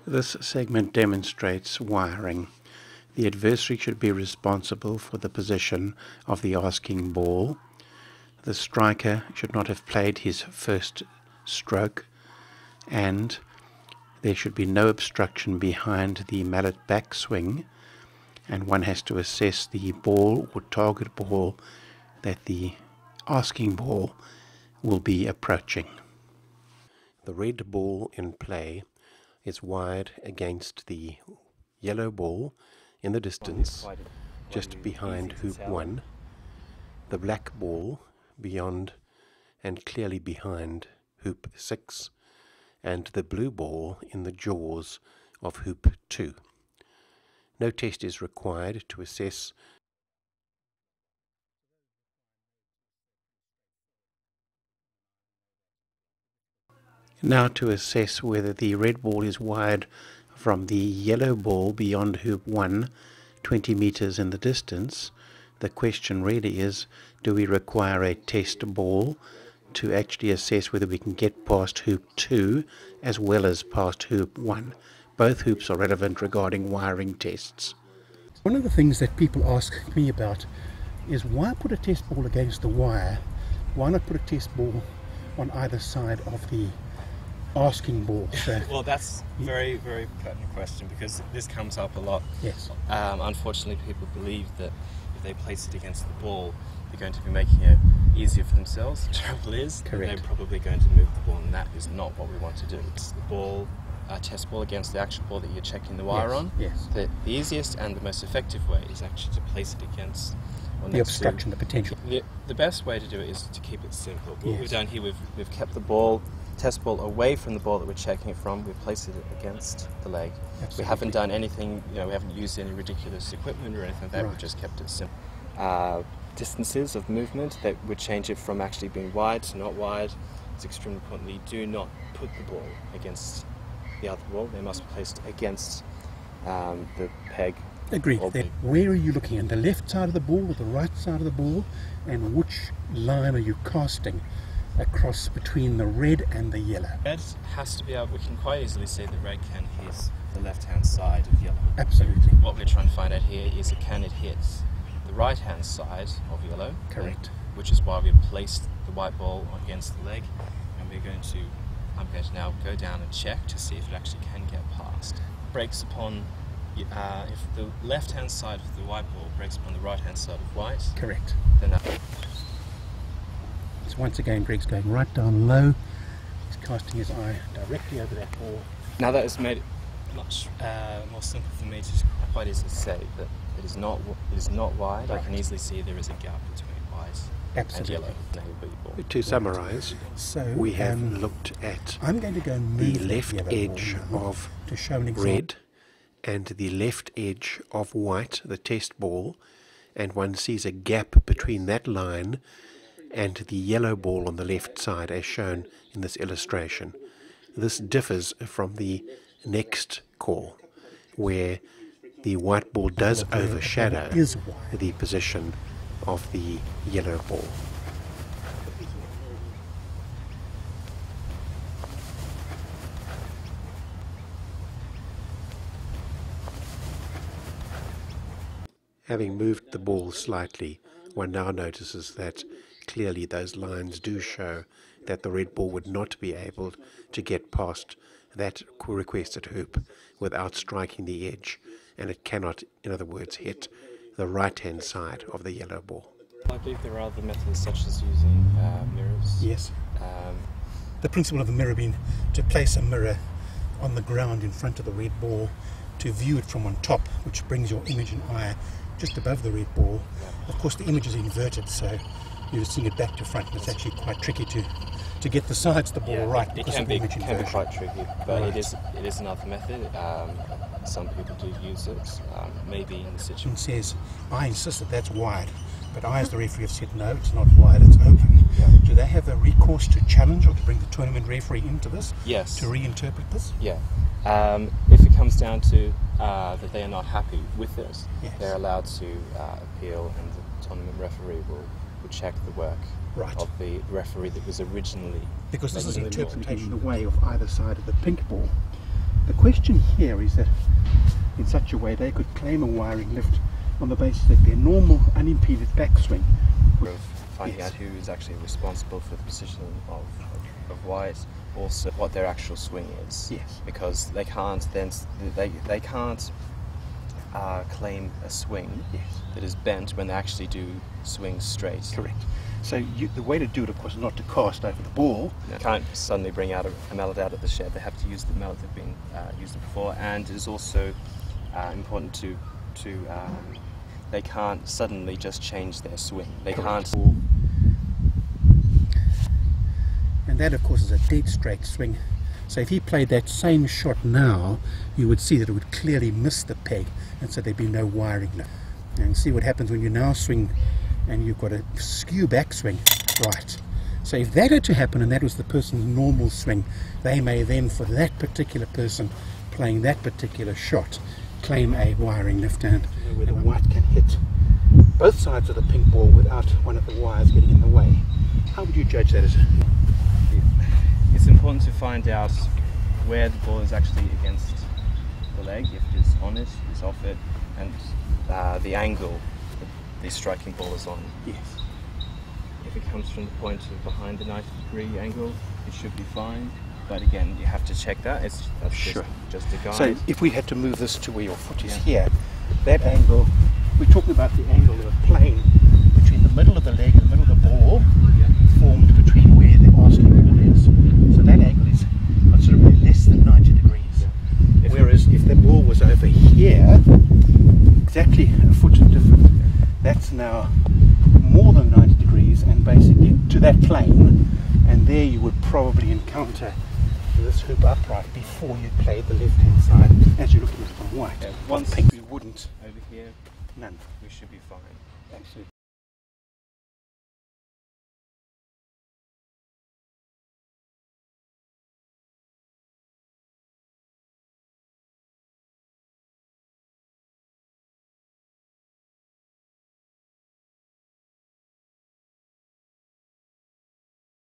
This segment demonstrates wiring. The adversary should be responsible for the position of the asking ball. The striker should not have played his first stroke, and there should be no obstruction behind the mallet backswing, and one has to assess the ball or target ball that the asking ball will be approaching. The red ball in play is wide against the yellow ball in the distance just behind hoop 1, the black ball beyond and clearly behind hoop 6, and the blue ball in the jaws of hoop 2. No test is required to assess whether the red ball is wide from the yellow ball beyond hoop 1, 20 meters in the distance. The question really is, do we require a test ball to actually assess whether we can get past hoop 2 as well as past hoop 1? Both hoops are relevant regarding wiring tests. One of the things that people ask me about is, why put a test ball against the wire? Why not put a test ball on either side of the asking ball? So, well, that's a very, very pertinent question, because this comes up a lot. Yes. Unfortunately, people believe that if they place it against the ball, they're going to be making it easier for themselves. The trouble is, they're probably going to move the ball, and that is not what we want to do. It's the ball, test ball against the actual ball that you're checking the wire on. Yes. The easiest and the most effective way is actually to place it against the obstruction, the potential. The best way to do it is to keep it simple. What we've done here, we've kept the ball, test ball, away from the ball that we're checking it from. We've placed it against the leg. Absolutely. We haven't done anything, we haven't used any ridiculous equipment or anything like that. We've just kept it simple. Distances of movement that would change it from actually being wide to not wide. It's extremely important that you do not put the ball against the other ball. They must be placed against the peg. Agreed. Where are you looking at? The left side of the ball or the right side of the ball? And which line are you casting across between the red and the yellow? Red has to be able, we can quite easily see that red can hit the left-hand side of yellow. Absolutely. What we're trying to find out here is, can it hit the right-hand side of yellow? Correct. Which is why we've placed the white ball against the leg, and I'm going to now go down and check to see if it actually can get past. Breaks upon, if the left-hand side of the white ball breaks upon the right-hand side of white. Correct. Then that. So once again, Greg's going right down low. He's casting his eye directly over that ball. Now that has made it much more simple for me to quite easily say that it is not wide. Right. I can easily see there is a gap between white and yellow. To summarize, we have looked at the left edge of red and the left edge of white, the test ball, and one sees a gap between that line and the yellow ball on the left side, as shown in this illustration. This differs from the next call, where the white ball does overshadow the position of the yellow ball. Having moved the ball slightly, one now notices that clearly those lines do show that the red ball would not be able to get past that requested hoop without striking the edge, and it cannot, in other words, hit the right-hand side of the yellow ball. I believe there are other methods, such as using mirrors. Yes. The principle of a mirror being to place a mirror on the ground in front of the red ball to view it from on top, which brings your image and eye just above the red ball. Of course, the image is inverted, so you're seeing it back to front, and it's actually quite tricky to get the sides of the ball right because of the image inversion. It can be quite tricky, but it is another method. Some people do use it, maybe in the situation. Says, I insist that that's wide, but I, as the referee, have said no, it's not wide, it's open. Yeah. Do they have a recourse to challenge or to bring the tournament referee into this? Yes. To reinterpret this? Yeah. If it comes down to that they are not happy with this, yes, they're allowed to appeal, and the tournament referee will check the work of the referee that was originally. Because this is interpretation away of either side of the pink ball. The question here is that in such a way they could claim a wiring lift on the basis that their normal unimpeded backswing Of finding out who is actually responsible for the position of white, also what their actual swing is. Yes. Because they can't then they can't claim a swing that is bent when they actually do swing straight. Correct. So the way to do it, of course, is not to cast over the ball. You can't suddenly bring out a mallet out of the shed. They have to use the mallet they've been used before, and it is also important to they can't suddenly just change their swing. They Correct. can't. And that, of course, is a dead straight swing. So if he played that same shot now, you would see that it would clearly miss the peg, and so there'd be no wiring lift. And see what happens when you now swing and you've got a skew backswing. Right. So if that had to happen and that was the person's normal swing, they may then, for that particular person playing that particular shot, claim a wiring lift, and where the white can hit both sides of the pink ball without one of the wires getting in the way. How would you judge that? It's important to find out where the ball is actually against the leg, if it is on it, is off it, and the angle that the striking ball is on. Yes. If it comes from the point of behind the 90-degree angle, it should be fine. But again, you have to check that. That's Sure. just a guide. So if we had to move this to where your foot is here, that angle, we're talking about the angle of a plane between the middle of the leg and the middle of the ball, formed between where the asking wheel is. So that angle is considerably less than 90 degrees. Whereas if the ball was over here, exactly a foot different, that's now more than 90 degrees and basically to that plane, and there you would probably encounter this hoop upright before you played the left hand side as you're looking at it on white. Once pink we wouldn't. over here, None. we should be fine. Absolutely.